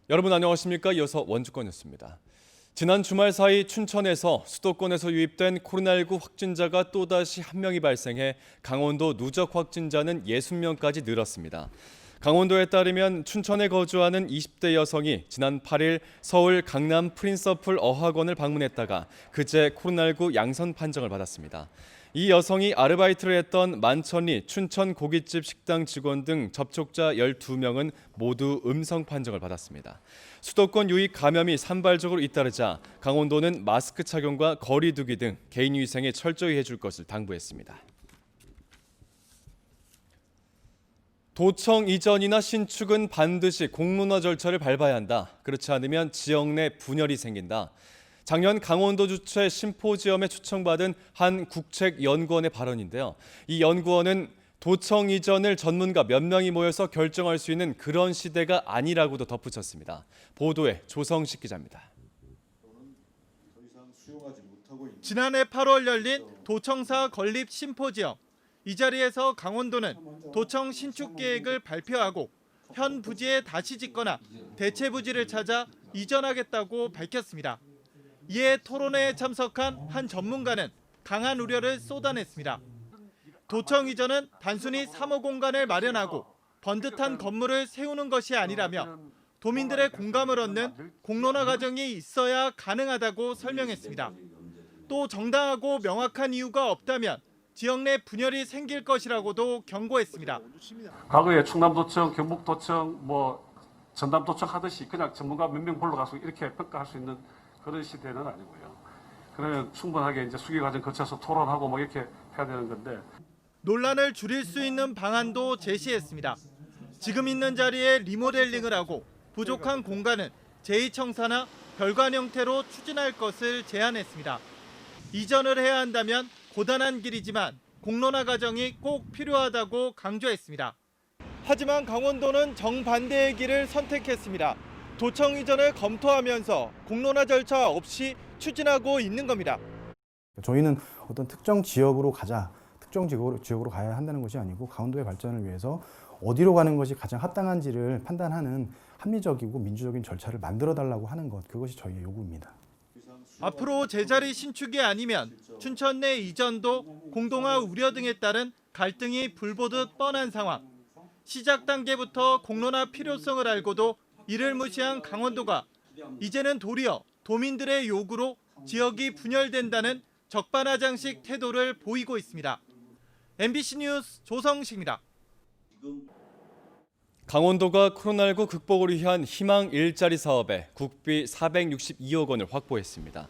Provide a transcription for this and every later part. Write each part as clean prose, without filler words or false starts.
여러분 안녕하십니까? 이어서 원주권 뉴스입니다. 지난 주말 사이 춘천에서 수도권에서 유입된 코로나19 확진자가 또다시 한 명이 발생해 강원도 누적 확진자는 60명까지 늘었습니다. 강원도에 따르면 춘천에 거주하는 20대 여성이 지난 8일 서울 강남 프린서플 어학원을 방문했다가 그제 코로나19 양성 판정을 받았습니다. 이 여성이 아르바이트를 했던 만천리 춘천 고깃집 식당 직원 등 접촉자 12명은 모두 음성 판정을 받았습니다. 수도권 유입 감염이 산발적으로 잇따르자 강원도는 마스크 착용과 거리 두기 등 개인 위생에 철저히 해줄 것을 당부했습니다. 도청 이전이나 신축은 반드시 공론화 절차를 밟아야 한다. 그렇지 않으면 지역 내 분열이 생긴다. 작년 강원도 주최 심포지엄에 초청받은 한 국책연구원의 발언인데요. 이 연구원은 도청 이전을 전문가 몇 명이 모여서 결정할 수 있는 그런 시대가 아니라고도 덧붙였습니다. 보도에 조성식 기자입니다. 지난해 8월 열린 도청사 건립 심포지엄. 이 자리에서 강원도는 도청 신축 계획을 발표하고 현 부지에 다시 짓거나 대체 부지를 찾아 이전하겠다고 밝혔습니다. 이에 토론회에 참석한 한 전문가는 강한 우려를 쏟아냈습니다. 도청 이전은 단순히 사무 공간을 마련하고 번듯한 건물을 세우는 것이 아니라며 도민들의 공감을 얻는 공론화 과정이 있어야 가능하다고 설명했습니다. 또 정당하고 명확한 이유가 없다면 지역 내 분열이 생길 것이라고도 경고했습니다. 과거에 충남도청, 경북도청, 전남도청 하듯이 그냥 전문가 몇 명 불러가서 이렇게 평가할 수 있는 그런 시대는 아니고요. 그러면 충분하게 이제 수기 과정 거쳐서 토론하고 이렇게 해야 되는 건데. 논란을 줄일 수 있는 방안도 제시했습니다. 지금 있는 자리에 리모델링을 하고 부족한 공간은 제2청사나 별관 형태로 추진할 것을 제안했습니다. 이전을 해야 한다면 고단한 길이지만 공론화 과정이 꼭 필요하다고 강조했습니다. 하지만 강원도는 정반대의 길을 선택했습니다. 도청 이전을 검토하면서 공론화 절차 없이 추진하고 있는 겁니다. 저희는 어떤 특정 지역으로 가자, 특정 지역으로 가야 한다는 것이 아니고 강원도의 발전을 위해서 어디로 가는 것이 가장 합당한지를 판단하는 합리적이고 민주적인 절차를 만들어달라고 하는 것, 그것이 저희의 요구입니다. 앞으로 제자리 신축이 아니면 춘천 내 이전도 공동화 우려 등에 따른 갈등이 불보듯 뻔한 상황. 시작 단계부터 공론화 필요성을 알고도 이를 무시한 강원도가 이제는 도리어 도민들의 요구로 지역이 분열된다는 적반하장식 태도를 보이고 있습니다. MBC 뉴스 조성식입니다. 강원도가 코로나19 극복을 위한 희망 일자리 사업에 국비 462억 원을 확보했습니다.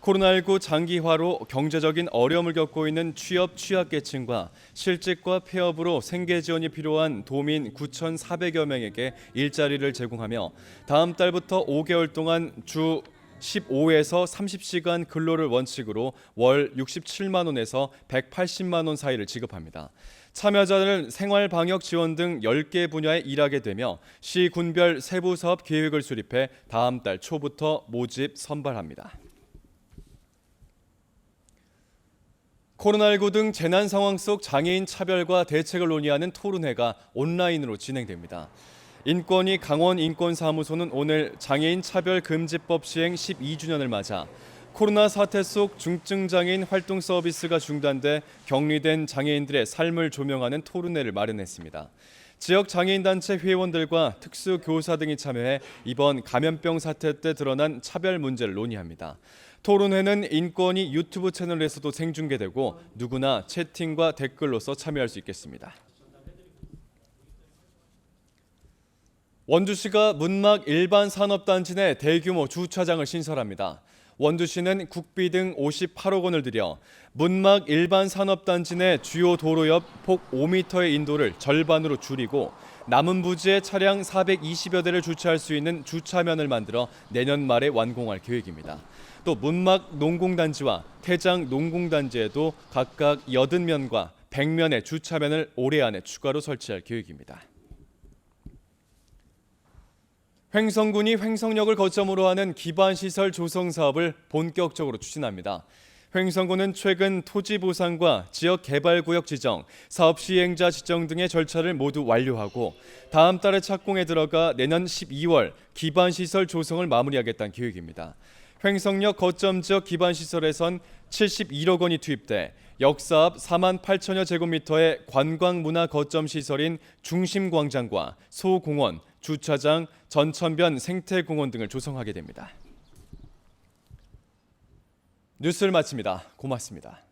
코로나19 장기화로 경제적인 어려움을 겪고 있는 취약계층과 실직과 폐업으로 생계 지원이 필요한 도민 9,400여 명에게 일자리를 제공하며 다음 달부터 5개월 동안 주 15에서 30시간 근로를 원칙으로 월 67만 원에서 180만 원 사이를 지급합니다. 참여자들은 생활방역 지원 등 10개 분야에 일하게 되며 시 군별 세부 사업 계획을 수립해 다음 달 초부터 모집 선발합니다. 코로나19 등 재난 상황 속 장애인 차별과 대책을 논의하는 토론회가 온라인으로 진행됩니다. 인권위 강원인권사무소는 오늘 장애인 차별금지법 시행 12주년을 맞아 코로나 사태 속 중증장애인 활동 서비스가 중단돼 격리된 장애인들의 삶을 조명하는 토론회를 마련했습니다. 지역 장애인단체 회원들과 특수교사 등이 참여해 이번 감염병 사태 때 드러난 차별 문제를 논의합니다. 토론회는 인권위 유튜브 채널에서도 생중계되고 누구나 채팅과 댓글로서 참여할 수 있겠습니다. 원주시가 문막 일반 산업단지 내 대규모 주차장을 신설합니다. 원주시는 국비 등 58억 원을 들여 문막 일반 산업단지 내 주요 도로 옆 폭 5m의 인도를 절반으로 줄이고 남은 부지에 차량 420여 대를 주차할 수 있는 주차면을 만들어 내년 말에 완공할 계획입니다. 또 문막 농공단지와 태장 농공단지에도 각각 80면과 100면의 주차면을 올해 안에 추가로 설치할 계획입니다. 횡성군이 횡성역을 거점으로 하는 기반시설 조성 사업을 본격적으로 추진합니다. 횡성군은 최근 토지 보상과 지역 개발구역 지정, 사업 시행자 지정 등의 절차를 모두 완료하고 다음 달에 착공에 들어가 내년 12월 기반시설 조성을 마무리하겠다는 계획입니다. 횡성역 거점 지역 기반시설에선 71억 원이 투입돼 역사업 4만 8천여 제곱미터의 관광문화 거점 시설인 중심광장과 소공원, 주차장, 전천변 생태공원 등을 조성하게 됩니다. 뉴스를 마칩니다. 고맙습니다.